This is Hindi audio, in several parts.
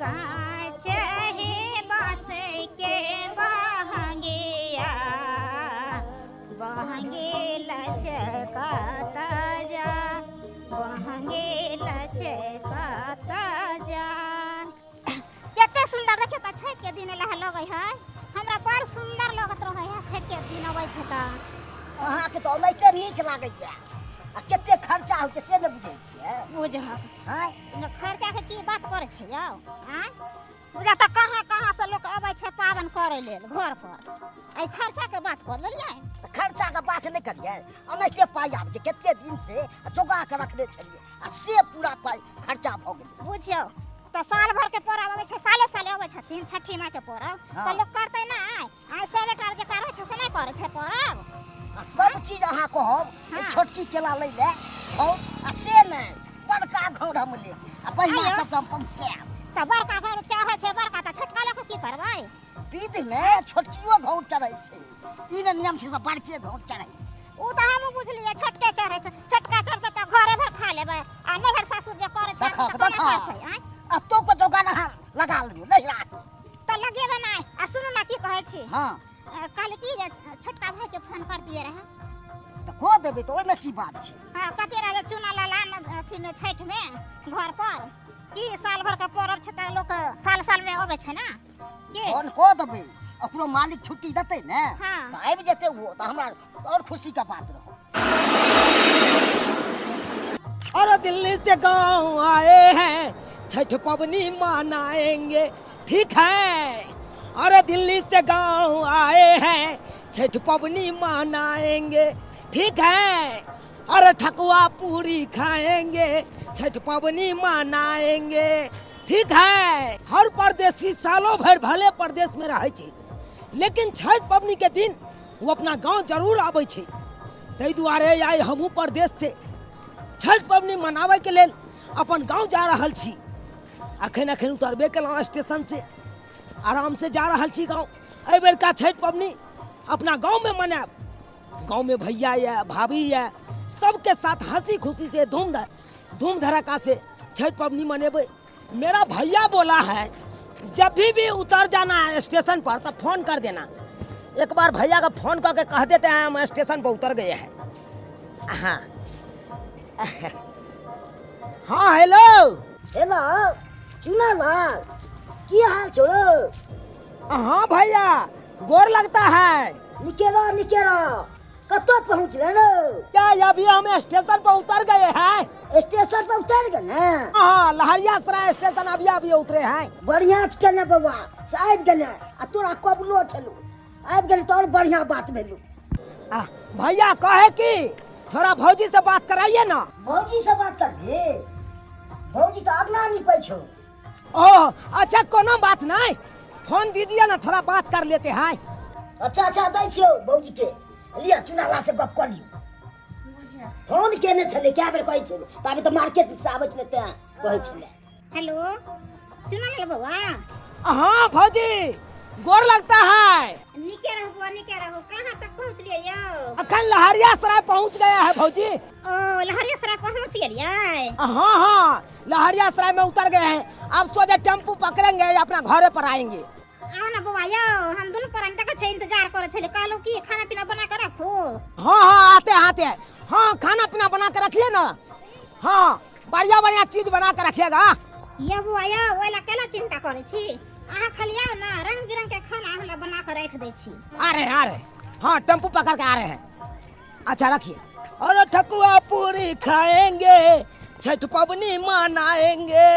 कांच है बांस के बहंगिया बहंगे लचकाता जा बहंगे लचकाता जा। केते सुंदर रखे त छठ के दिन लह लगै है हमरा बड़ सुंदर लगत रहै है छठ के दिन अबै छै त अहाँ के तो ओनाहिते नीक लागैया आ केते खर्चा होइ छै से न बुझै छियै बुझहक हैं न खर्चा के की बात करे छै यौ हैं बुझा त कहाँ से लोग अबै छै पावन करे लेल घर पर आई खर्चा के बात कर लेलियै खर्चा के बात नहीं करिए ओनाहिते पाई आब जे केते दिन से जोगा के रखने छलिए आ से पूरा पाई खर्चा भ गेलै बुझियो त साल भर के पर्व अबै छै साले साले अबै छथिन छठी माई के पर्व त लोग करतै ना आई से बेटा जे करे छै से नहीं करे छै पर्व आ सब चीज अहाँ कहब छोटकी केला लै ले और आ से नहीं बड़का घर हम ले आ पहिला सब हम पहुंचाब त बड़का घर चाहे छै बड़का त छोटका लक की करबै विध में छोटकियो घौर चढ़ै छै ई ने नियम छै सब बड़के घौर चढ़ै छै उ त हम बुझलिए छोटके चढ़ै छै छोटका चढ़तै त घरे भर खा लेबै आ नैहर सासुर जे करे छै देखा त कोना करतै आय आ तो को जोगा ना लगा लियो नहीं रात त लगेबे नहीं आ सुनू ना की कहै छी हां काल की जे छोटका भाई के फोन कर दिए रहे त को देबे त ओइ में की बात छै हां कते राजे चुना लाला अथी में छठ में घर पर की साल भर का पर्व छै त लोग साल साल में आबै छै ना के कौन को देबे ओकरो मालिक छुट्टी देतै ने हाँ। त आबि जेतै वो त हमरा और खुशी का बात रहो और दिल्ली से गांव आए हैं छठ पवनी मनाएंगे ठीक है। अरे दिल्ली से गांव आए हैं छठ पवनी मनाएंगे ठीक है। अरे ठकुआ पूरी खाएंगे छठ पवनी मनाएंगे ठीक है। हर परदेसी सालों भर भले प्रदेश में रहे छै लेकिन छठ पवनी के दिन वो अपना गांव जरूर आबै छै ताहि दुआरे आइ हमहूँ प्रदेश से छठ पवनी मनावे के लेल अपन गांव जा रहल छी। अखन उतरबे केलहुँ स्टेशन से आराम से जा रहल छी गांव। एहि बेर का छठ पवनी अपना गांव में मनाएब। गांव में भैया या भाभी या सबके साथ हंसी खुशी से धूम धड़का से छठ पवनी मनेबै। मेरा भैया बोला है जब भी उतर जाना है स्टेशन पर तो फोन कर देना। एक बार भैया का फोन करके कह देते हैं हम स्टेशन पर उतर गए हैं। हाँ हाँ हेलो हेलो चुना लाल की हाल छोड़ो हाँ भैया गोर लगता है। निकेरा कतो पहुंच रहे नो क्या अभी हम स्टेशन पर उतर गए हैं। स्टेशन पर उतर गए ना हाँ लहरिया सराय स्टेशन अभी उतरे हैं। बढ़िया के ना बउआ आबि गेले आ तोरा कबलो छलू आबि गेले तो और बढ़िया बात भेलू भैया कहे कि थोड़ा भौजी से बात कराइए ना। भौजी से बात करबी भौजी तो अगना नहीं पैछो ओह अच्छा कोनो बात नहीं फोन दीजिए ना थोड़ा बात कर लेते हैं। अच्छा दै छियो भौजी के लिया चुनाला से गप कर लियो फोन केने छले क्या बेर कहै छले ताबे तो मार्केट से आबै छले त कहै छले हेलो सुना ले बउआ हाँ भौजी गोर लगता है। निके रहो कहां तक पहुंच लिए यो अखन लहरिया सराय पहुंच गया है भौजी। ओ लहरिया सराय पहुंच गेलियै हाँ लहरिया सराय में उतर गए हैं। अब सोचे टेम्पू पकड़ेंगे या अपना घरे पर आएंगे। आओ ना बउआ यो हम दोनों पर तक छै इंतजार करे छले कहलो की खाना पीना बना के रखो। हाँ आते हाँ खाना पीना बना के रखिए ना। हाँ बढ़िया चीज बना के रखिएगा। ये बुआ यो ओला केला चिंता करे छी अहाँ खाली आओ ना रंग बिरंग के खाना हमरा बना के रख दे छी। आ रहे हाँ टेम्पू पकड़ के आ रहे हैं। अच्छा रखिए। और ठकुआ पूरी खाएंगे छठ पवनी मनाएंगे।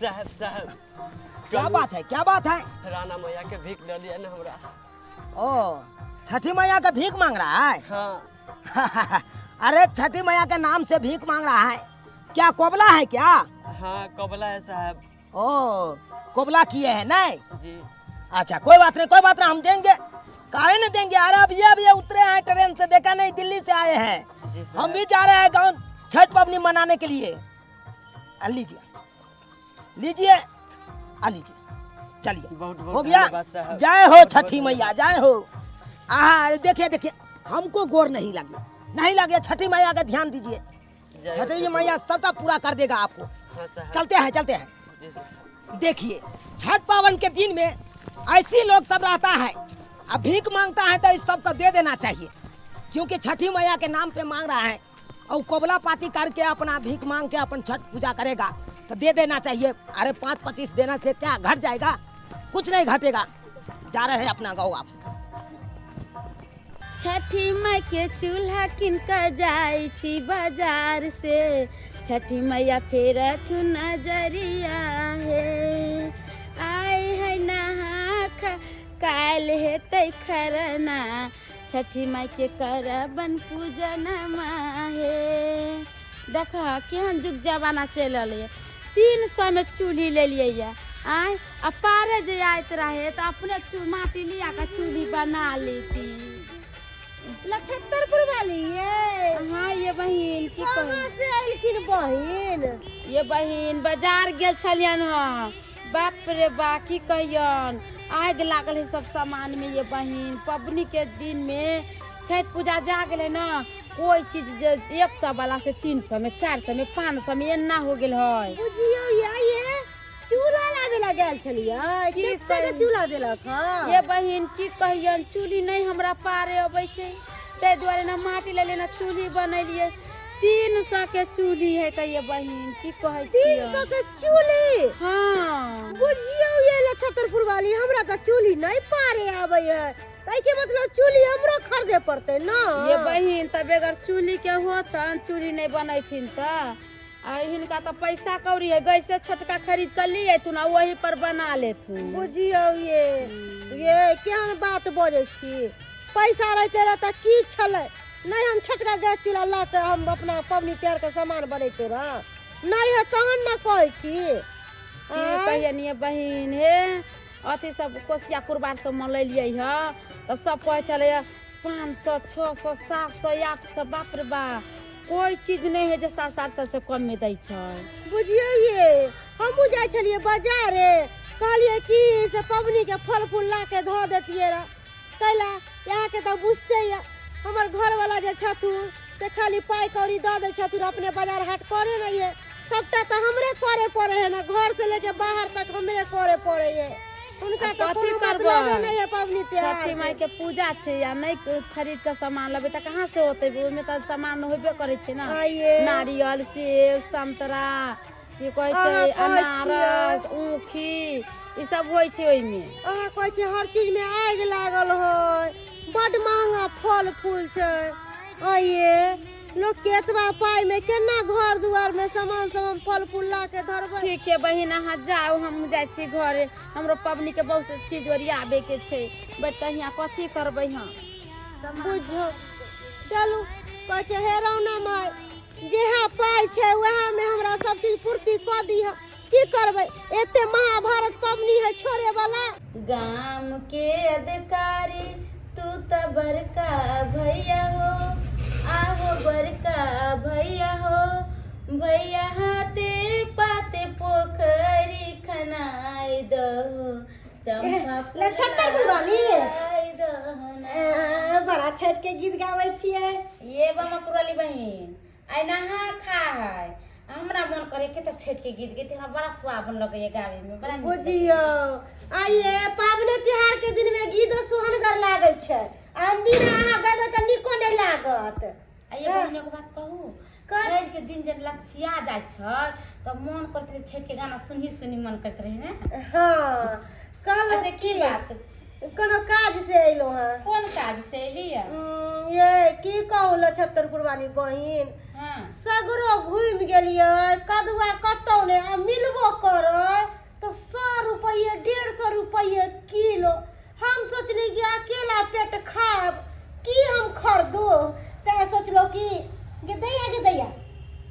साहब क्या बात है राना मैया के भीख दे दिया ना हमरा। ओ छठी मैया का भीख मांग रहा है। हाँ अरे छठी मैया के नाम से भीख मांग रहा है क्या कोबला है क्या। हाँ कबला है साहब। ओ कोबला किए है नहीं जी अच्छा कोई बात नहीं हम देंगे काहे नहीं देंगे। अरे अभी उतरे हैं ट्रेन से देखा नहीं दिल्ली से आए हैं जी हम भी जा रहे हैं गाँव छठ पवनी मनाने के लिए। लीजिए चलिए बहुत हो गया। जय हो छठी मैया जय हो। देखिए हमको गोर नहीं लगे छठी मैया का ध्यान दीजिए। छठी मैया सबका पूरा कर देगा आपको। हाँ साहब चलते हैं जी साहब। देखिए छठ पावन के दिन में ऐसी लोग सब रहता है, अब भीख मांगता है तो इस सबको दे देना चाहिए, क्योंकि छठी मैया के नाम पे मांग रहा है और कोबला पाती करके अपना भीख मांग के अपन छठ पूजा करेगा तो दे देना चाहिए। अरे 5-25 देना से क्या घट जाएगा? कुछ नहीं घटेगा। जा रहे हैं अपना गाँव आप। छठी माई के चूल्हा किनकर जाई छी बाजार से, छठी मैया फेर तू नजरिया है, आए है नहा काल हेतै खरना, छठी माई के करबन पूजन है। देखा केहन जुग जमाना चलल है, 300 में चूल्ही ले लिए आए, अब पारे जे आयत रहे तो अपने माटी लिया का चूल्ही बना लेती। 75 वाली ये? हाँ ये बहिन की कहाँ से आइलखिन बहिन? ये बहिन बाजार गेल छलियन ह, बाप रे बा की कहियन, आग लागल है सब सामान में। ये बहिन पबनी के दिन में छठ पूजा जा गेले ना, कोई चीज 100 वाला से 300 में, 400 में, 500 में एना हो गेल है। बुझियो ये चूल्हा लागे ला गेल छलियै, कितना के चूल्हा देलक ह? ये बहिन की कहियन, चूल्ही नहीं हमरा पारे अबै छै, ताहि दुआरे ना माटी ले लेना चूल्ही बनैलिए। 300 के चूल्ही है कहिए बहिन, की कहै छियै? 300 के चूल्ही? हाँ बुझियो ये छतरपुर वाली, हमरा त चूल्ही नहीं पारे आबै है, ताई के मतलब चूल्ही हमरो खरीदे पड़ते ना। ये बहिन तब अगर चूल्ही के होतन, चूल्ही नहीं बनैथिन त हिनका तो पैसा कौड़ी है, गैसे छोटका खरीद कर लिए तू ना, वही पर बना लेथुन। बुझियो ये केहन बात बोले छी? पैसा रहते रहता की छले, नहीं हम छोटका गैस चूल्हा ला के हम अपना पबनी त्योहार के सामान बनैते रह, नहीं है तहन ना कहै छी। कहियन ये बहिन हे अथी सब कोसिया कुरबार सब मलैलिए ह, तो सब कहे चले 500, 600, 700, 800, बाप रे बा, कोई चीज नहीं है जो 700-800 से कम में दै छै। बुझियो ये हम जाय छलिए बाजारे, कहलिए कि से पबनी के फल फूल ला के धो देतिए रे, कैला यहाँ के तो बुझते या हमर घर वाला जे छथुन से खाली पाई कौड़ी दे दे छथुन, अपने बाजार हाट करे नहीं है, सबटा तो हमरे करे पड़े है ना, घर से लेके बाहर तक हमरे करे पड़े है। उनका तो कथी कोनो करबै? मतलब नहीं है पबनी त्योहार। छठी माई के पूजा छै या नहीं खरीद के सामान लेबै त कहाँ से होते? ओमे त सामान होबे करे छै ना, आइए। नारियल, सेब, संतरा, की कहै छै अनारस, ऊखी, ई सब होय छै ओइ में। अहाँ कहै छी हर चीज में आग लागल है, बड महंगा फल फूल छै। आइए लोग के एतबा पाई में केना घर दुआर में सामान फल फूल ला के धरबै? ठीक है बहिन अहाँ जाओ, हम जाय छी घरे, हमरो पबनी के बहुत चीज ओरियाबे के छै, बेटा यहाँ कथी करबै हम? बुझो चलू कहै छै हे रौना माय, जेहा पाई छै वएह में हमरा सब चीज पूर्ति क दीह, की करबै? एते महाभारत पबनी है छोड़े वाला। गाम के अधिकारी तू त बड़का भैया हो, आहो बड़का भैया हो, भैया हाथे पाते पोखरी खनाई दहो, चंपा छतरपुर वाली बड़ा छठ के गीत गाबै छियै। ये बामा पुरली बहिन आई नहा खा है, हमरा मन करे के त छठ के गीत गीत हमरा बड़ा सुहावन लगे ये गावे में, बड़ा नीक बुझियो आइए पाबनि त्योहार के दिन में गीत सुहनगर लागे छै, आन दिन अहाँ गइबै त निको नहीं लागत। ये बहिन एगो बात कहू, छठ के दिन जब लक्षिया जाय छै त मन करते छठ के गाना सुनी मन करते रहे ने। हाँ कहल अच्छा की बात, कोनो काज से अइलो हैं? कौन काज से एलिया? ये की कहू छतरपुर वाली बहिन, हां सगरो घूम गेलिए, कदुआ कतौ ने आ मिलबो करे तो 100 रुपये 150 रुपये किलो। हम सोचली कि अकेला पेट खाब की हम खरीदो, ते सोचलो कि गे दैया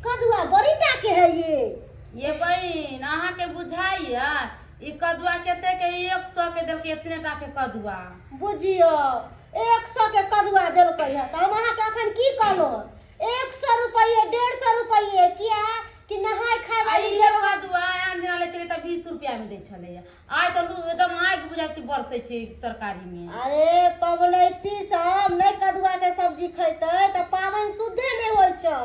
कदुआ बड़ी टाके है ये बहिन अहाँ के बुझाइया ई कदुआ केते के 100 के देल के इतने टा के कदुआ? बुझियो 100 के कदुआ देलकै है त हम अहाँ के अखन की कहलो, 100 रुपये 150 रुपये किया कि नहाय खाय वाली ये कदुआ आन दिन ले चले त 20 रुपया में दे छले, आइ त एकदम आग बुझाइ छै बरसे छै तरकारी में। अरे पबनैती सब नहीं कदुआ के सब्जी खैते त पावन शुद्धे नहीं होय छै,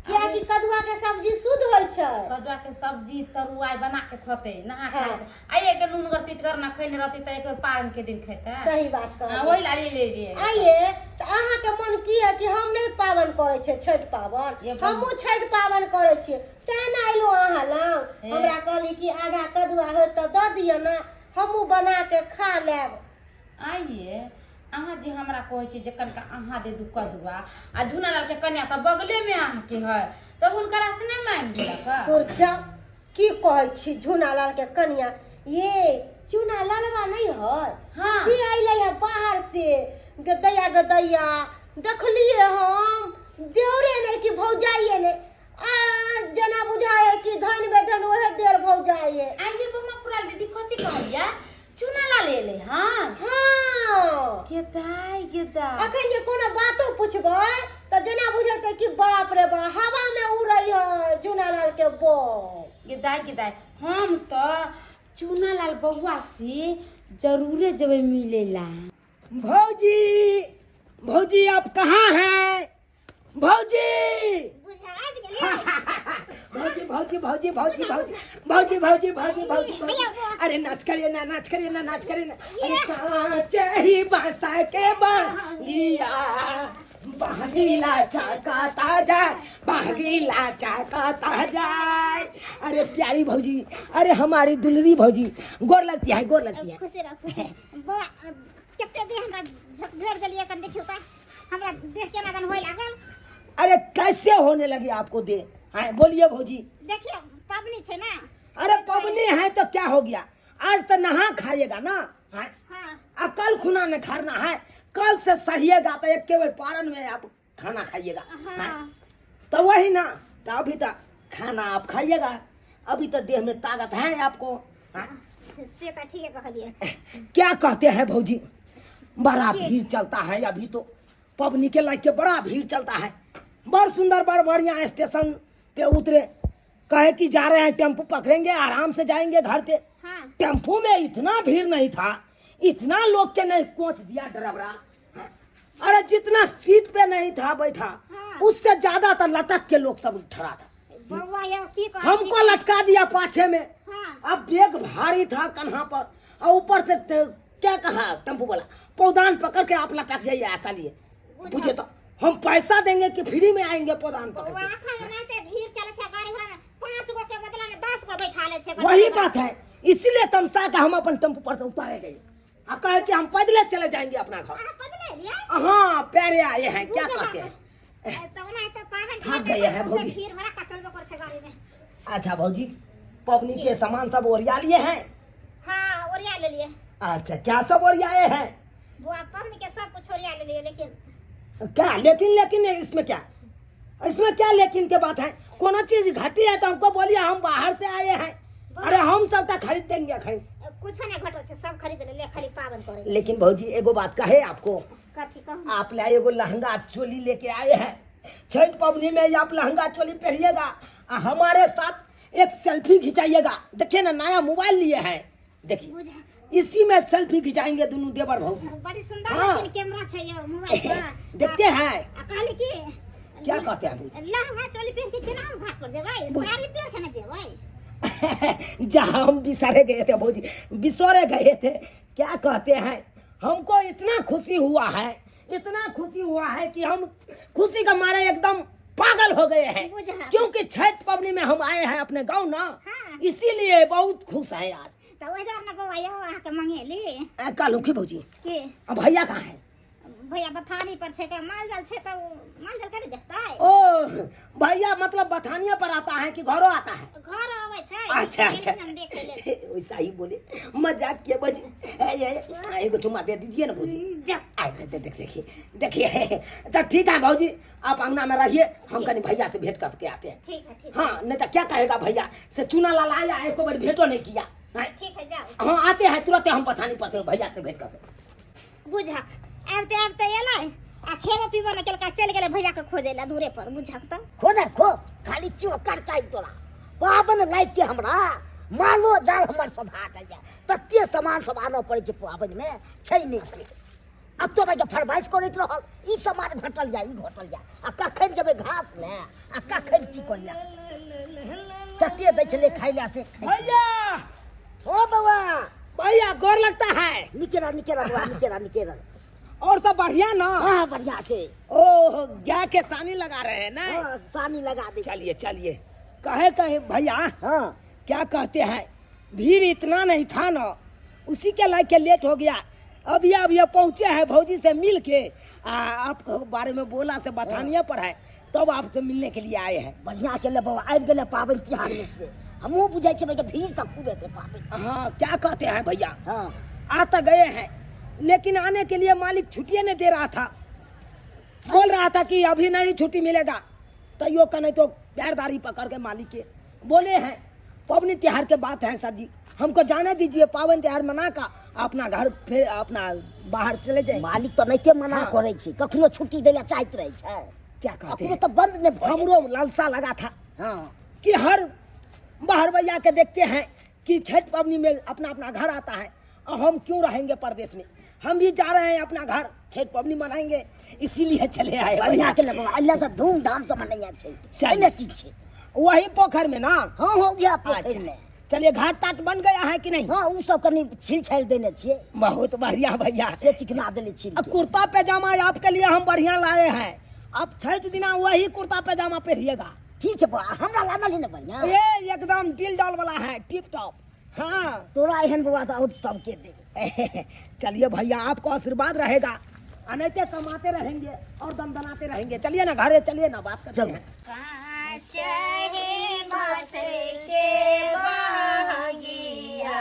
किया कि कदुआ के सब्जी शुद्ध होइ छै। कदुआ के सब्जी तरुआई बना के खते नहा खाए आइए के नून गरती करना खैने रहती त एक पारन के दिन खेते। सही बात कह। वही ला ले लिए आइए तो अहाँ के मन की है कि हम नहीं पावन करे छे छठ पावन, हमहू छठ पावन करे छे तें ना आइलो अहाँ लग। हमरा कहली कि आधा कदुआ हो तो द दियो ना, हमहू बना के खा लेब। आइए अहाँ जे हमरा कहै छी जे कनका अहाँ दे दू कदुआ आ झुनालाल के कन्या त बगले में अहाँ के है त हुनकरा से नहीं मांग दिया का। तोर जा की कहै छी झुनालाल के कन्या, ये झुनालालवा नहीं है। हाँ। से आइले है बाहर से गदैया गदैया देखलिए हम देवरे नहीं कि भौजाइए ने आ जना बुझाए कि धन बेधन ओहे देर भौजाइए। आइए बम्मा पुराल दीदी कथी कहलिया झुनालाल एले हां। हाँ गेदाई अखन जे कोनो बातो पूछबै त जना बुझते कि बाप रे बा हवा में उड़ै है झुनालाल के बो। गेदाई हम तो झुनालाल बउआ से जरूरे जबे मिलेला। भौजी भौजी आप कहाँ हैं भौजी? बुझात गेलिए भौजी भौजी भौजी भौजी भौजी भौजी भौजी भौजी भौजी अरे नाच करिए ना नाच करिए ना नाच करिए ना। अरे कांचे ही बसा के बंगिया बहगीला चाकाता जाए बहगीला चाकाता जाए। अरे प्यारी भौजी, अरे हमारी दुलरी भौजी गोर लगती है गोर लगती है। खुशी रह खुशी बा केते दे हमरा झकझोर देलिए कन देखियो त हमरा देख के लगन होय लागल। अरे कैसे होने लगी आपको दे? हाँ बोलिए भौजी। देखियो पबनी छे ना। अरे पबनी है तो क्या हो गया, आज तो नहा खाइएगा ना। हाँ हां कल खुना न खाना है, कल से सहिएगा तो एक केवल पारन में आप खाना खाइएगा। हां तो वही ना, तो अभी तक खाना आप खाइएगा, अभी तो देह में ताकत है आपको। हाँ? से त ठीक है कहलिए। क्या कहते हैं भौजी, बड़ा भीड़ चलता है अभी तो पबनी के लायक के बड़ा भीड़ चलता है। बड़ सुंदर बड़ बढ़िया स्टेशन पे उतरे, कहे कि जा रहे हैं टेम्पो पकड़ेंगे आराम से जाएंगे घर पे। हां टेम्पो में इतना भीड़ नहीं था, इतना लोग के नहीं कोच दिया ड्राइवरा। अरे जितना सीट पे नहीं था बैठा उससे ज्यादा तो लटक के लोग सब ठहरा था। बउआ ये की कह हमको लटका दिया पाछे में। हां अब बैग भारी था कन्हा पर और ऊपर से क्या कहा टेम्पो वाला पौधान पकड़ के आप लटक जाइए आता लिए। बुझे तो हम पैसा देंगे कि फ्री में आएंगे पौधान पकड़ बउआ के। खा नहीं ते भीड़ चले छे गाड़ी घर में 5 गो के बदला में 10 गो बैठा ले छे। वही बात है, इसीलिए तमसा का हम अपन टेम्पो पर से उतारे गए और कहे कि हम पैदल चले जाएंगे अपना घर। हां बदले लिया हाँ प्यारे आए हैं, क्या कहते हैं। तो नहीं तो पाहन थक गए हैं भौजी। भीड़ भरा कचल कर छे गाड़ी में। अच्छा भौजी पबनी के सामान सब ओरिया लिए हैं? हां ओरिया ले लिए। अच्छा क्या सब ओरियाए हैं? बुआ पबनी के सब कुछ ओरिया ले लिए लेकिन क्या लेकिन इसमें क्या, इसमें क्या लेकिन के बात है? कोनो चीज घटी है तो हमको बोलिए, हम बाहर से आए हैं। अरे हम सब तो खरीद देंगे खरीद। कुछ नहीं घटल छे सब खरीद ले खाली पावन करे। लेकिन भौजी एगो बात कहे आपको, कथी कहूं आप ले एगो लहंगा चोली लेके आए हैं, छठ पबनी में आप लहंगा चोली पहनिएगा और हमारे साथ एक सेल्फी खिंचाइएगा। देखिए ना नया मोबाइल लिए हैं, देखिए इसी में सेल्फी खिंचाएंगे दोनों देवर भौजी। बड़ी सुंदर हाँ। लेकिन कैमरा छे ये मोबाइल पर। देखते हैं कहली की क्या कहते हैं भौजी। लहंगा चोली पहन के केना हम घाट पर जेबै, साड़ी पहन के ना जेबै। जहाँ हम बिसरे गए थे भौजी, बिसरे गए थे। क्या कहते हैं, हमको इतना खुशी हुआ है, इतना खुशी हुआ है कि हम खुशी का मारे एकदम पागल हो गए हैं, क्योंकि छठ पबनी में हम आए हैं अपने गांव ना। हाँ। इसीलिए बहुत खुश है आज। तो ओइजा न बउआ यो अहाँ के मंगेली कालुखी भौजी, के अब भैया कहाँ है? भैया बथानी पर छे के माल जाल छे तो माल जाल करे देखताई। ओ भैया मतलब बथानिया पर आता है कि घरों आता है? घर आवे छे। अच्छा अच्छा हम देख ले वैसा ही बोले, मजाक किया भौजी। एगो चुम्मा दे दीजिए ना भौजी। जा आए देखिए देखिए तो ठीक है भौजी, आप अंगना में रहिए, हम कहीं भैया से भेंट करके आते हैं। ठीक है ठीक हाँ नहीं तो क्या कहेगा भैया से चूना लाला आया एक बार भेंटो नहीं किया। है ठीक है जाओ। हाँ आते हैं तुरंत हम पठानी पर से भैया से भेंट करते। बुझक आबते एलै आ खेबो पीबो न केलका चल गेलै भैया के खोजे ला दूरे पर। बुझक त खो ना खो, खाली चोकर चाहिए तोरा। पाबन लाइक के हमरा मालो जाल हमर सब हाट आ जाए, तत्ते सामान सब आनो पड़े छै पाबन में छै नहीं से। अब तो भाई फरमाइश करैत रहल ई सामान घटल जा ई घटल जा आ कखन जबे घास ले आ कखन की करिया कते दै छले खाइला से भैया ओ बाबा भैया गोर लगता है। निकेरा बाबा निकेरा और सब बढ़िया ना? हाँ बढ़िया से। ओह गाय के सानी लगा रहे हैं ना? हाँ सानी लगा दे। चलिए कहे भैया हाँ क्या कहते हैं, भीड़ इतना नहीं था ना, उसी के लायक के लेट हो गया। अब ये पहुँचे हैं भौजी से मिल के आपके बारे में बोला से बतानिया पर है, तब आपसे मिलने के लिए आए हैं। बढ़िया के ले बाबा आबि गेले पाबन तिहार में से हमहू बुझाई छे भाई भीड़ तक खूब हेते पाबन। हाँ क्या कहते हैं भैया, हाँ आ तो गए हैं लेकिन आने के लिए मालिक छुट्टियाँ नहीं दे रहा था, बोल रहा था कि अभी नहीं छुट्टी मिलेगा। तो यो का नहीं तो प्यारदारी पकड़ के मालिक के बोले हैं पवनी त्योहार के बात है सर जी, हमको जाने दीजिए, पावन त्योहार मना का अपना घर फिर अपना बाहर चले जाए। मालिक तो नहीं के मना हाँ। करे छे, कखनो छुट्टी देला चाहत रहे छे। क्या कहते अपनो हैं, तो बंद ने हमरो लालसा लगा था हाँ कि हर बाहर भैया के देखते हैं कि छठ पवनी में अपना अपना घर आता है और हम क्यों रहेंगे परदेश में, हम भी जा रहे हैं अपना घर छठ पवनी मनाएंगे, इसीलिए चले आए। बढ़िया के ले बाबा अल्लाह से धूमधाम से मनाया छे। चलिए। चले की छे वही पोखर में ना? हाँ हो गया अच्छा। पोखर में। चलिए घाट ताट बन गया है कि नहीं? हाँ उ सब कनी छील छाल देने छिए, बहुत बढ़िया भैया। से चिकना देले छील अब के। कुर्ता पैजामा आपके लिए हम बढ़िया लाए हैं, अब छठ दिना वही कुर्ता पैजामा पहनिएगा। ठीक है बाबा हमरा लाना ही ना बढ़िया। ये एकदम दिल डाल वाला है, टिप टॉप। हाँ तोरा एहन बाबा तो और सब के दे। चलिए भैया आपको आशीर्वाद रहेगा, अनैते कमाते रहेंगे और दमदमाते रहेंगे। चलिए ना घरे, चलिए ना बात करते हैं। चाहे बसे के बहगिया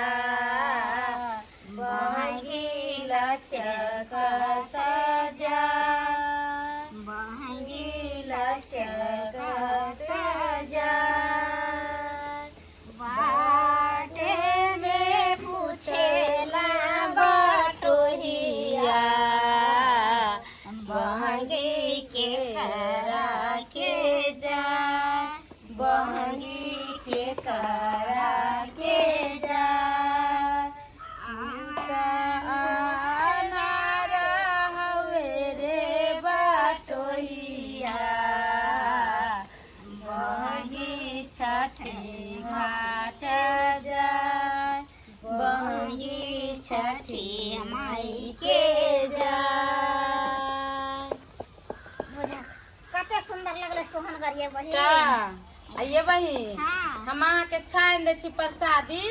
बहगी लचकत जा बहगी लचकत जा बाटे में पूछेला बटोहिया बहगी के करा के जा बहंगी के करा के जा अनार हवे रे बटोहिया बहंगी छठी घाट जा बहंगी छठी माई के जा। कते सुंदर लगले सोहन गरिए बहिन। का आइए बहिन, हाँ। हम अहाँ के छान दे छी प्रसादी,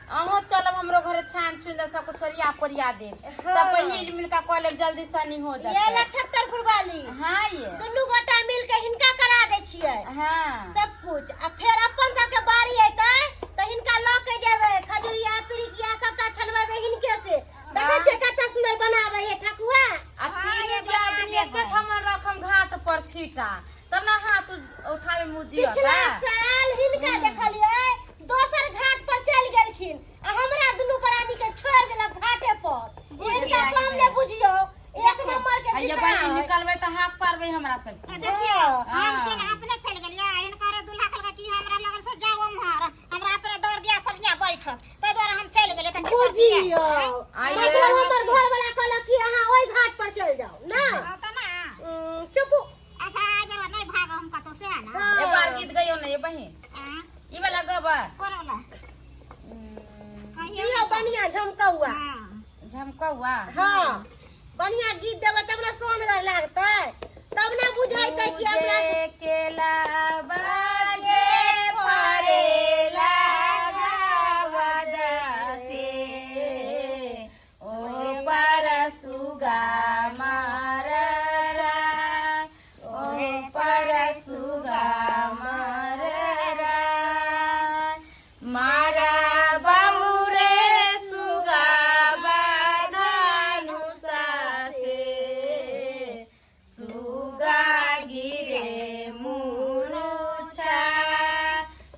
अहो चलब हमरो घरे छान छुन दे सब कुछ छोड़िया पोरिया दे सब पहिल मिल का कॉलेज जल्दी सनी हो जाए। ये 76 वाली हाँ ये दुनू गोटा मिल के हिनका करा दे छियै हाँ सब कुछ, आ फिर अपन सब के बारी अइतै त हिनका ल के जेबै खजुरिया पिरिकिया सबटा छनबेबै हिनके से। देखै छियै कते सुंदर बनाबै है ठकुआ। आ तीन आदमी एक हमर रखम घाट पर छीटा तब ना हाथ उठावे मुजिया। पिछला साल हिनका देखलियै दोसर घाट पर चल गेलखिन आ हमरा दुनू प्राणी के छोड़ देलक घाटे पर। इनका काम ने बुझियो एक नंबर के आइए पिता बहिन है। निकलबै त हाथ पारबै हमरा सब। देखियो हम हाँ। तीन अपने चल गेलिया इनकर दूल्हा कहलका कि हमरा लगन से जाओ हमर हमरा अपने दौड़ दिया सब यहाँ बैठल तै द्वारा हम चल गेले त बुझियो आइए। मतलब हमर घर वाला कहलक कि अहाँ ओइ घाट पर चल जाओ ना। त ना चुप। अच्छा जरा नहीं भाग हम कतो से है ना एक बार गीत गइयो ना ये बहिन, हां ई वाला गबा कोन वाला ये बढ़िया झमकौआ। झमकौआ। हाँ बढ़िया गीत देबै तब ना सोनगर लागतै, तब ना बुझाइतै कि हमरा मुझे केला बाजे फरेला गावदा से ओ पर सुगा माररा ओ पर सुगा माररा मारा बामुरे सुगा बाधानु सासे सुगा गिरे मुरुछा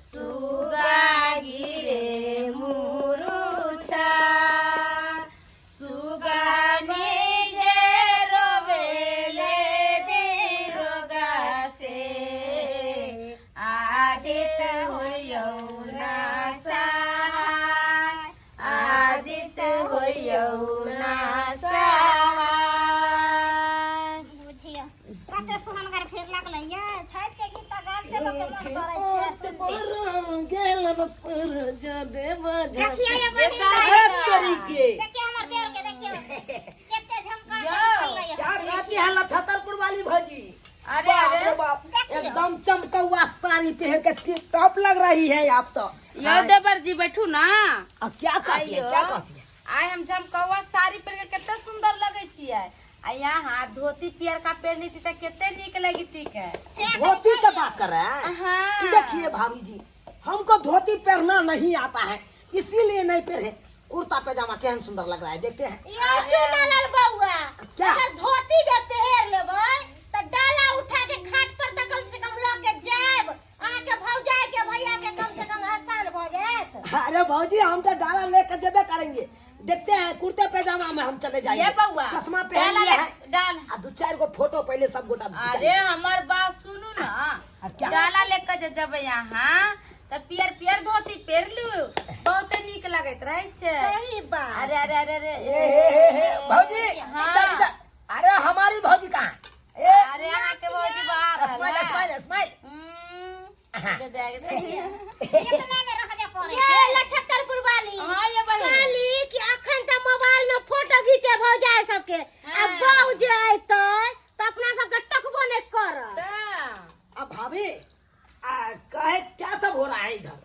सुगा गिरे मुरुछा सुगा निजे रोवेले बिरोगा से आदित होयो ना सहाय आदित होयो ना सहाय गेलन सूरज देव देखिए ये बनी तरीके देखिए हमर देर के देखिए कितने झमका क्या कहती है लछतरपुर वाली भौजी? अरे अरे बाप, एकदम चमका हुआ साड़ी पहन के टिप टॉप लग रही है आप तो। यो देवर जी बैठू ना। अब क्या कहती है, क्या कहती है? आय हम झमकौआ साड़ी पहन के कितना सुंदर लगे छियै। आ यहाँ धोती पियर का पहनी थी तो कितने निक लगी थी के। धोती की बात कर रहे हैं? हाँ। देखिए भाभी जी, हमको धोती पहनना नहीं आता है, इसीलिए नहीं पहने। कुर्ता पैजामा केहन सुंदर लग रहा है, देखते हैं। ये चुनल बउआ क्या? अगर धोती जे पहन लेबै त डाला उठा के खाट पर त कम से कम लग के जाब। आके भौजाई के भैया के कम से कम आसान भ जात। अरे भौजी, हम तो डाला लेकर जेबे करेंगे। देखते हैं, कुर्ते पैजामा में हम चले जाएंगे। ये बउआ चश्मा पहन लिया है। डाल। आ 2-4 गो फोटो पहले सब गोटा अरे हमार बात सुनू ना। क्या? डाला लेकर जब यहाँ तो पियर पियर धोती पहन लू, बहुत निक लगत रहे छे। सही बात। अरे अरे अरे अरे भौजी, हाँ। इधर इधर। अरे हमारी भौजी कहाँ? अरे यहाँ के भौजी बाहर स्माइल स्माइल स्माइल। दे दे दे। ये तो मैंने रख दे करे ये लछतरपुर वाली। हाँ ये बहिन। साली कि अखन त मोबाइल में फोटो खींचे भौजाई सबके। अब बहू जे आइतै त अपना सबके टकबो नहीं करत। अब भाभी, कहे क्या सब हो रहा है इधर?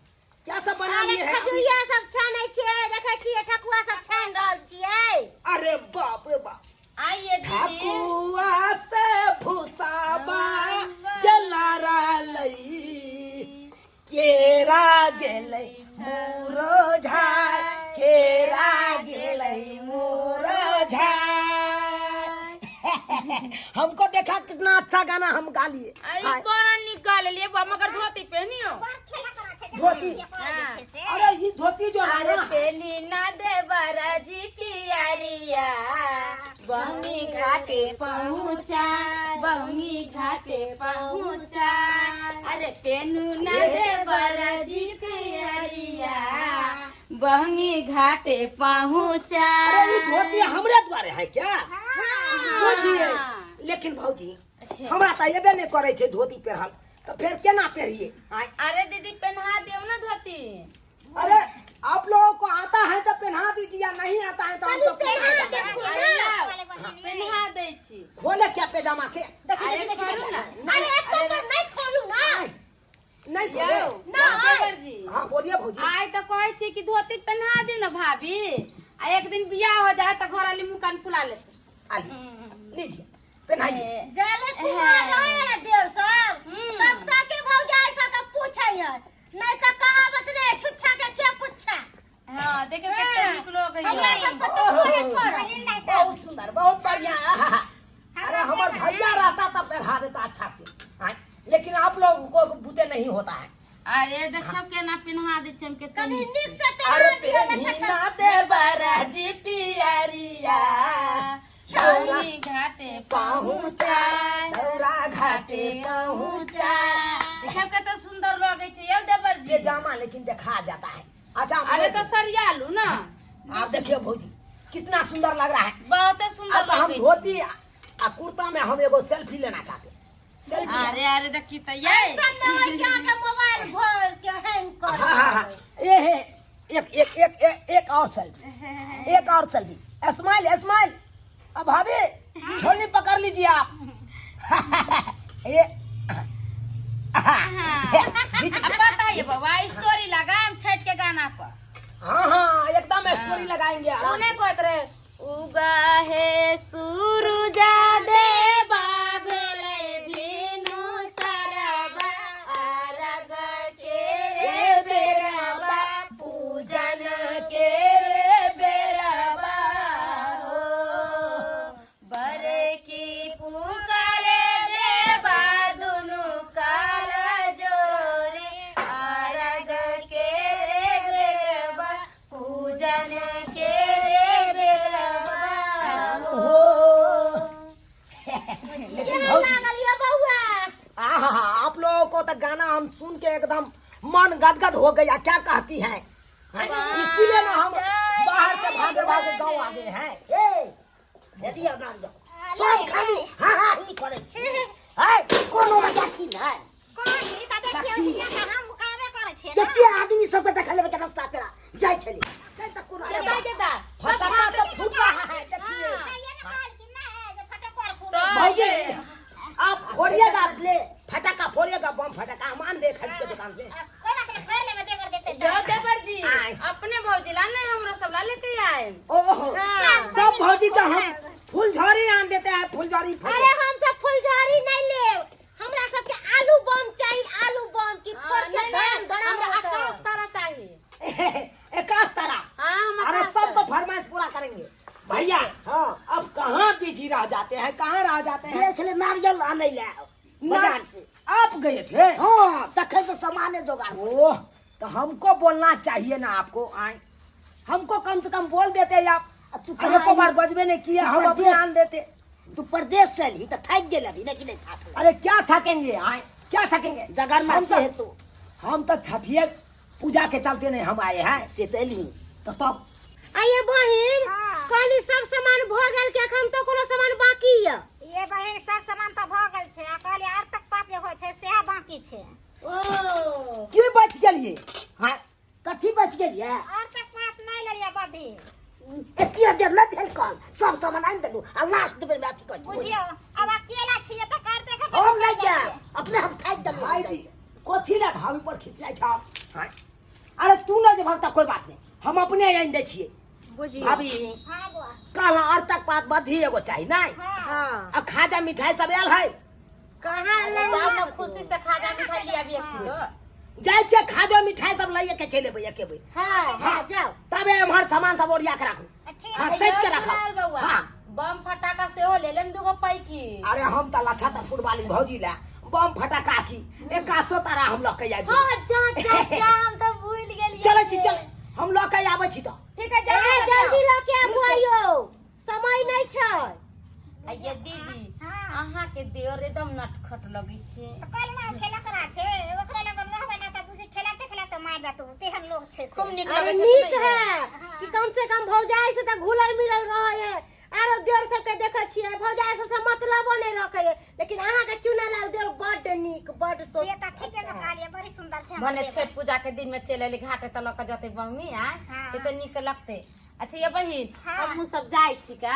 क्या सब बना अरे लिए है? खजुरिया सब छानै छियै, देखै छियै ठकुआ सब छान रहल छियै। अरे बाप रे बाप, आइए दीदी। ठकुआ से भूसाबा जला रही, केरा गेलै मुरझा, केरा गेलै मुरझा। हमको देखा कितना अच्छा गाना हम गा लिए। आई बड़ा निकाल लिए मगर धोती पहनियो। धोती? अरे ये धोती जो है अरे ना, पहनी ना दे बराजी पियरिया, बहनी घाटे पहुँचा, बहनी घाटे पहुँचा। अरे पहनू ना दे बराजी पियरिया, बहनी घाटे पहुँचा। अरे ये धोती हमरे द्वारे है क्या? बुझिए, लेकिन भौजी हमरा तो ये नहीं करे छे धोती पहनल, तो फिर केना पहनिए? अरे दीदी पहना देव ना धोती। अरे आप लोगों को आता है तो पहना दीजिए, या नहीं आता है तो हम तो पहना दे छी। खोले क्या पैजामा के? अरे खोलू ना। अरे एक तो नहीं खोलू ना। नहीं खोले? देवर जी हाँ बोलिए भौजी। आय तो कहे छी कि धोती पहना दी ना भाभी, आ एक दिन बियाह हो जाए तो घर वाली मुँह कान फुला लेते। लीजिए पहनाइए। जाले कुमार रहे ना देर सब तब तक के भौजाई सब पूछै है, नहीं तो कहावत नहीं छुच्छा के क्या पूछा। हाँ देखे कितने निक लोग हैं। हमरा सब तो पूरे कर। बहुत सुंदर, बहुत बढ़िया। अरे हमारे भैया रहता तब पहना देता अच्छा से, लेकिन आप लोगों को बुते नहीं होता है। अरे देखो के ना पहना दे छम के कनी निक से अरे पहना दिया पहना दे बराजी पियरिया, छौनी घाटे पहुँचा, दौरा घाटे पहुँचा। देखो के तो सुंदर लगे छे ये देवर ये जी। जामा लेकिन देखा जाता है। अच्छा अरे तो सरिया लू ना। आप देखिए भौजी कितना सुंदर लग रहा है। बहुत अब सुंदर हम लगे। धोती आ कुर्ता में हम एगो सेल्फी लेना चाहते हैं। सेल्फी। अरे अरे देखी तो ये सब नहीं क्या के मोबाइल भर के हैंग कर। हाँ, ये है एक एक एक एक, एक और सेल्फी, एक और सेल्फी। Smile smile. अब भाभी छोलनी पकड़ लीजिए आप। ये अब बताइए बाबा स्टोरी लगा हम छठ के गाना पर। हाँ हाँ एकदम स्टोरी लगाएंगे आराम उन्हें से। कहत रहे उगा है सूरुजा देवा भेलै भिनु सरबा, अरग के रे बेरबा, पूजन के रे बेरबा हो, बरे की पुकारे देवा दुनु कर जोरे, अरग के रे बेरबा, पूजन के रे बेरबा हो। लेकिन भौजी लागल ये बउआ। आहा, आप लोगों को तो गाना हम सुन के एकदम मन गदगद हो गया। क्या कहती हैं? इसीलिए ना हम बाहर से भागे भागे गाँव आ गए हैं। यदि अपना सब खाली हाँ हाँ ही करे छी। है कोनो बात की नहीं। कौन ही देखियो जे हम कामे करे छियै कते आदमी सब के देखले के रास्ता पेरा जाय छली कहीं तक कोनो ये बाई के दार फटाका सब फूट रहा है देखिए ये ना काल कि ना है जे फटक फूट तो भौजी आप फोड़िएगा ले फटाका फोड़िएगा बम फटाका हम आन दे खरीद के दुकान से कोई बात नहीं घर ले में देकर देते जो देवर जी आए। अपने भौजी ला नहीं हमरो सब ला लेके आए ओहो सब भौजी का हम फुलझड़ी आन देते हैं फुलझड़ी अरे हम सब फुलझड़ी नहीं ले हमरा सबके आलू बम चाहिए आलू बम की फोड़ के नहीं बम हमरा आकाश तारा चाहिए एकाश तारा हां हम अरे आकाश सबको फरमाइश पूरा करेंगे भैया हाँ अब कहाँ बिजी रह जाते हैं कहाँ रह जाते हैं चले नारियल आने ले बाजार से आप गए थे हाँ तखे से सामान जुगाड़ ओह तो हमको बोलना चाहिए ना आपको आए हमको कम से कम बोल देते आप तू को बार बजबे नहीं किया हम अपने आन देते तू प्रदेश से ली तो थक गए अभी नहीं कि नहीं थक अरे क्या थकेंगे आए क्या थकेंगे जगन्नाथ से है तू हम तो छठिया पूजा के चलते नहीं हम आए हैं सीतेली तो तब आइए बहिन हाँ। कहली सब सामान भ गेल के एखन तो कोनो सामान बाकी है ये बहिन सब सामान तो भ गेल छै आ कहली आर तक पात जे होय छै सेहा बाकी छै ओ की बच गेलिए हाँ कथी बच गेलिए आर तक पात नहीं लेलिए बदी एतिया देर न भेल कल सब सामान आनि देलू आ लास्ट में अथी कर बुझियो अब अकेला छियै त करते के हम नहीं जा अपने हम थाक देलू भाई जी कथी ला भाभी पर खिसियाइ छ हाँ अरे तू न जे भक्ता कोई बात नहीं हम अपने आनि दै छियै बुझियो भाभी हां बुआ काल आर तक पात बधी एगो चाहिए नहीं हां हां आ खाजा मिठाई सब आयल है कहां ले जाओ ना खुशी से खाजा मिठाई लिया भी एक किलो जाय छै खाजा मिठाई सब लइए के चले भैया के भाई हां हां जाओ तबे हमर सामान सब ओरिया के राखू ठीक हाँ है सच के लाल रखो बउआ हाँ बम फटाका से हो ले लेम दुगो पैकी अरे हम त लच्छा त फुटबाली भौजी ला बम फटाका की 100 तारा हम लक आइ हां जा हम तो भूल गेलिए चले छी चल हम लक आबै छी त ठीक है ए जल्दी लेके आबू आइयो समय नहीं छै ये दीदी हाँ। अहाँ के देवर एकदम नटखट लगे छे तो कल में खेला करा छै ओकरा लग रहबे ना त बुझी खेलाते खेलाते मार देतौ तेहन लोग छै से खूब निक अरे लगे नीक छे है कि कम से कम भौजाई से तो घुलल मिलल रहे है आरो देवर सबके देखे छियै भौजाई सबसे मतलबो नहीं रखे है लेकिन अहाँ के चुनल देवर बड नीक बड ये सोच त ठीक है कालिया बड़ी सुंदर छै भने छठ पूजा के दिन में चले ले घाटे त लक जते बहमी आ हाँ। ते त निक लगते अच्छा ये बहिन हाँ। हम सब जाय छी का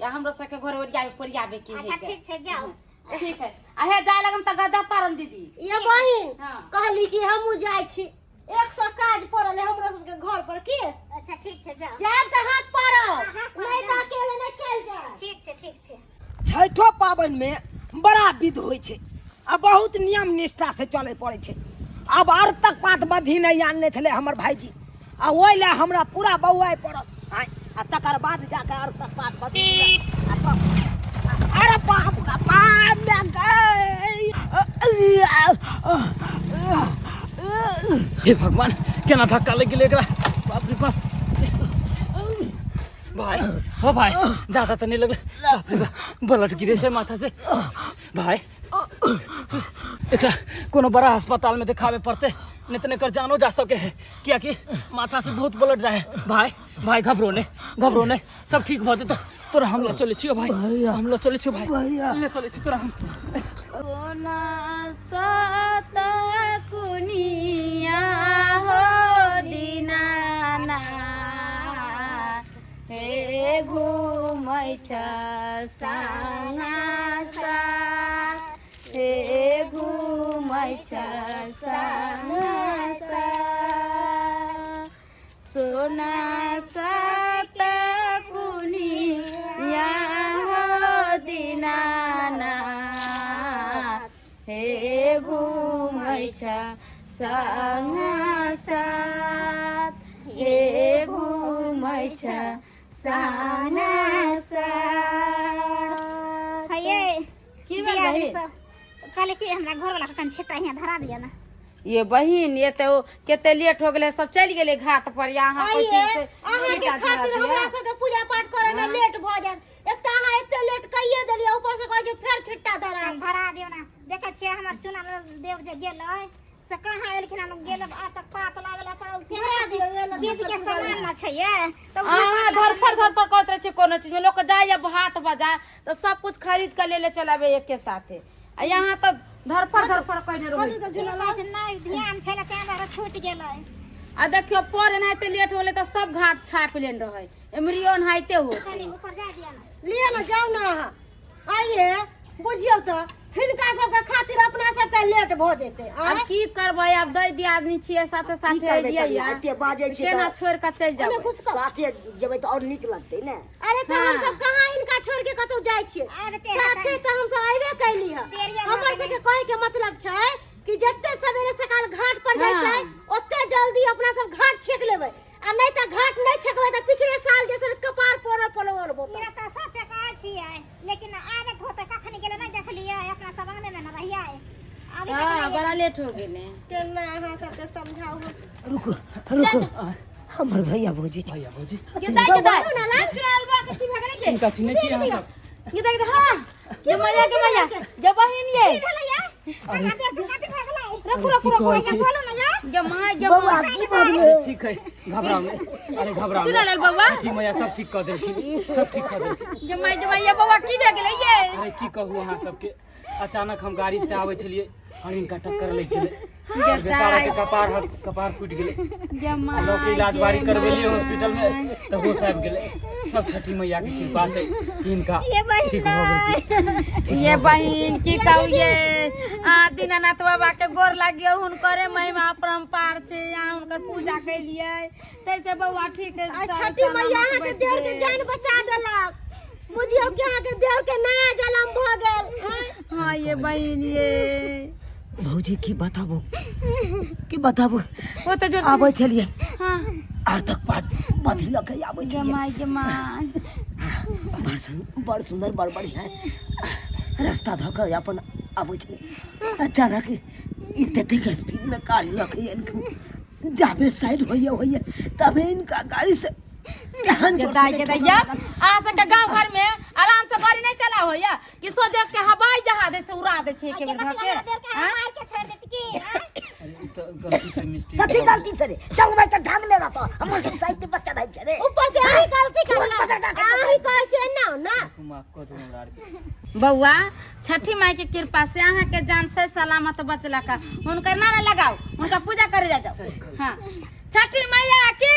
या हमरो सबके घर ओरियाबे पोरियाबे के अच्छा ठीक छै जाओ ठीक है आहे जाय लगम त गदा पारन दीदी ये बहिन हाँ। कहली कि हमहू जाय छी 100 काज पड़ल है हमरा सबके घर पर की अच्छा ठीक छै जाओ जाब त हाथ पड़ल हाँ, नहीं त अकेले नहीं चल जाए ठीक छै छठो पाबनि में बड़ा विध होइ छै आ बहुत नियम निष्ठा से चले पड़े छै अब आर तक पात बधी नहीं आनने छले हमर भाईजी आ ओइ ले हमरा पूरा बौआइ पड़ल आइ आ तकर बाद जाके आर तक पात बधी आ तब अरे बाप रे बाप हे भगवान केना धक्का लग गेलै एकरा बाप रे बाप भाई हो भाई ज्यादा तो नहीं लग बाप रे बाप ब्लड गिरे छै माथा से भाई एकरा कोनो बड़ा अस्पताल में दिखावे पड़ते नहीं तो एकर जानो जा सके है क्या कि माथा से बहुत ब्लड जाए भाई भाई घबरो नहीं सब ठीक भ जेतौ तोरा हम ले चले छियो भाई हम ले चले छियो भाई ले चले छी तोरा हम सोना सात कुनिया हो दीनाना हे घुमै छ साङा सा हे घुमै छ साङा सा सोना सात कुनिया हो दीनाना हे घुमै छ साङा साथ हे घुमै छ साना साथ हये की बात भाई कहले कि हमरा घर वाला कन छेटा यहाँ धरा दिया ना ये बहिन ये तो केते लेट हो गेले सब चल गेले घाट पर यहाँ कोई आइए चीज से अहाँ के छीटा धरा खातिर दिया। हमरा सबके पूजा पाठ करे में लेट भ जात एक त अहाँ एते लेट कइए देलिए ऊपर से कहै छै फेर छिट्टा धरा धरा दियो ना देखे छियै हमर चुना देव जे गेलै से कहाँ एलखिन हम गेल आ तक पात लागल धरा दियो ये ना दीदी के सामान ना छै ये तो हाँ धरफड़ करते रहे कोनो चीज में लोग जाए या हाट बाजार तो सब कुछ खरीद कर ले चलावे एक के साथे आ यहाँ तो धरफड़ कहने रहो नहीं ध्यान छले तें बार छूट गेलै। आ देखियो पर एनाहिते लेट होले तो सब घाट छाप लेन रहे एमरियो नहाइते हो ऊपर जा दिया ना। लिए ना जाओ ना आइए बुझियो तो हिनका सबके खातिर अपना सबके लेट भ जेते। अब की करबै अब दई दी आदमी छिए साथे साथे आइए या एते बाजे छी केना छोड़ के चल जाओ साथे जेबै त और नीक लगतै ने। अरे तो हम सब कहां हिनका छोड़ के कतौ जाय छिए साथे तो हम सब आइबे कैली ह। हमर सबके कहे के मतलब छै कि जत्ते सवेरे सकाल घाट पर जाय ओत्ते जल्दी अपना सब घाट छेक लेबै आ नहीं त घाट नहीं छेकबै त पिछले साल जैसे कपार पोरल पलोर बो। मेरा तो सच कहै छियै लेकिन आबत होते कखनी गेले नहीं देखलिए अपना सब अंगने में न रहिया आबे हां बड़ा लेट हो गेले केना अहाँ सबके समझाऊ। रुको रुको हमर भैया भौजी भैया भौजी के दाई ना लाल बा के की भगले के इनका चिन्हे छी हम सब ये देख हां ये मैया ये बहिन ये बउआ की भइले? ठीक है घबराओ नहीं अरे घबराओ चला लाल बउआ ठीक मैया सब ठीक कर देलखिन सब ठीक कर देलखिन। जमाई ये बउआ की भे गेलै ये अरे की कहू अहाँ सबके अचानक हम गाड़ी से आवे छलिए और इनका टक्कर लग गेलै बेचारा के कपार फूट गेलै लोग के इलाज बारी करवेलिए हॉस्पिटल में तो होश आबि गेलै। सब छठी मैया के कृपा से इनका ठीक भ गेल। ये बहिन की कहू ये दीनानाथ बाबा के गोर लागियो हुनकरे महिमा परम्पार छै यहाँ हुनकर पूजा कैलिए तैसे बउआ ठीक है। छठी मैया अहाँ के देह के जान बचा देलक बुझियो कि अहाँ के देह के नया जन्म भ गेल। हां ये बहिन ये भौजी की बताबो वो तो जो आबै छलिए हां आर तक पाट पथी लके आबै छलिए जमाई बड़ सुंदर बड़ बढ़िया रास्ता धक अपन आबै छलिए अचानक इतने के स्पीड में गाड़ी लके जाबे साइड होइए तबे इनका गाड़ी से ध्यान जोर से दैया आ सके गांव घर में आराम से गाड़ी नहीं चला हो या कि सोचे के हवाई जहाज से उड़ा दे छै के बेर धके मार के छोड़ देत की तो गलती से मिस्टेक कथी गलती से रे चल भाई त ढंग ले रहतो हमर साइड बच्चा नहीं छै रे ऊपर से अही गलती करला अही कहै छै ना माफ कर दो हमरा के। बउआ छठी माई के कृपा से अहाँ के जान से सलामत बचला का हुनकर नारा लगाओ उनका पूजा करे जाओ। हां छठी मैया की